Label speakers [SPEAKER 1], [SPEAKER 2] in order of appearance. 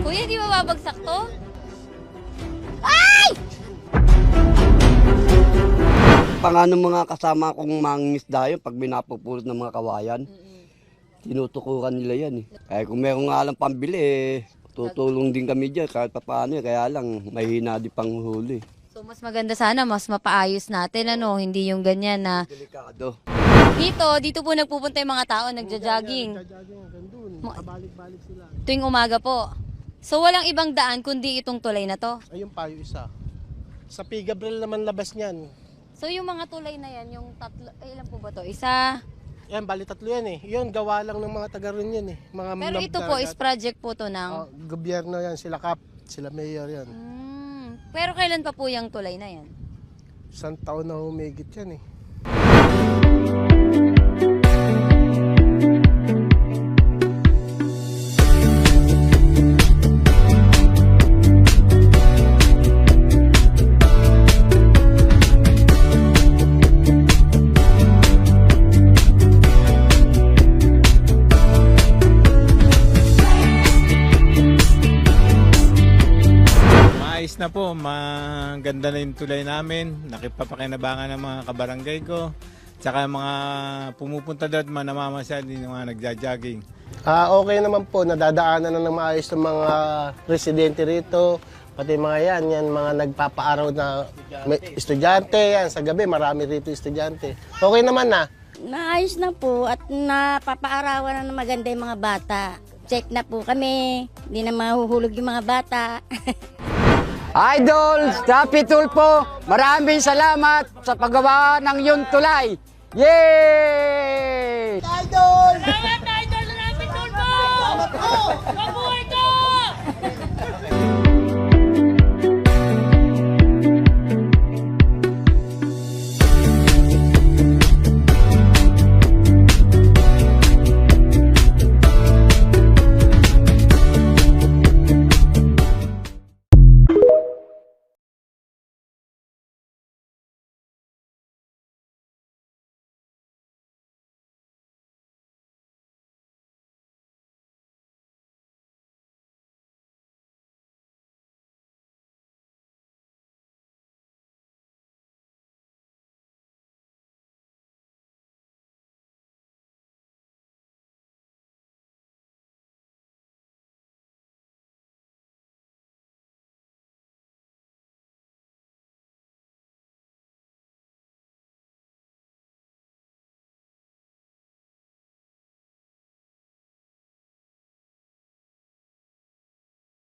[SPEAKER 1] Kuya, di ba babagsak to? Ay!
[SPEAKER 2] Pangano mga kasama kong mangingisda yun, pag binapupulot ng mga kawayan, tinutukuran nila yan eh. Kaya kung meron nga lang pambili tutulong din kami dyan kahit paano kaya lang mahina di pang huli.
[SPEAKER 1] So mas maganda sana, mas mapaayos natin, ano, hindi yung ganyan na...
[SPEAKER 2] Delikado.
[SPEAKER 1] Dito po nagpupunta yung mga tao, nagja-jogging.
[SPEAKER 3] Kabalik-balik sila.
[SPEAKER 1] Tuwing umaga po. So walang ibang daan kundi itong tulay na to.
[SPEAKER 3] Ayun pa yung isa. Sa P. Gabriel naman labas niyan.
[SPEAKER 1] So yung mga tulay na yan, yung tatlo, ilan po ba to? Isa?
[SPEAKER 3] Yan, bali tatlo yan eh. Yun, gawa lang ng mga taga ron yan eh. Mga
[SPEAKER 1] Pero ito po is project po to ng...
[SPEAKER 3] gobyerno yan, sila Kap, sila mayor yan.
[SPEAKER 1] Pero kailan pa po yung tulay na yan?
[SPEAKER 3] Isang taon na humigit yan eh.
[SPEAKER 4] Maayos na po, maganda na yung tulay namin, nakipapakinabangan ng mga kabarangay ko, tsaka mga pumupunta doon, mga namamasyal, yung mga nagja-jogging.
[SPEAKER 3] Okay naman po, nadadaanan na ng maayos ng mga residente rito, pati mga yan, mga nagpapaaraw na estudyante, yan, sa gabi marami rito estudyante. Okay naman na.
[SPEAKER 5] Naayos na po at napapaarawan na ng maganda yung mga bata. Check na po kami, hindi na mahuhulog yung mga bata.
[SPEAKER 6] Idol, Staffy Tulpo, maraming salamat sa paggawa ng iyong tulay. Yay!
[SPEAKER 5] Idol!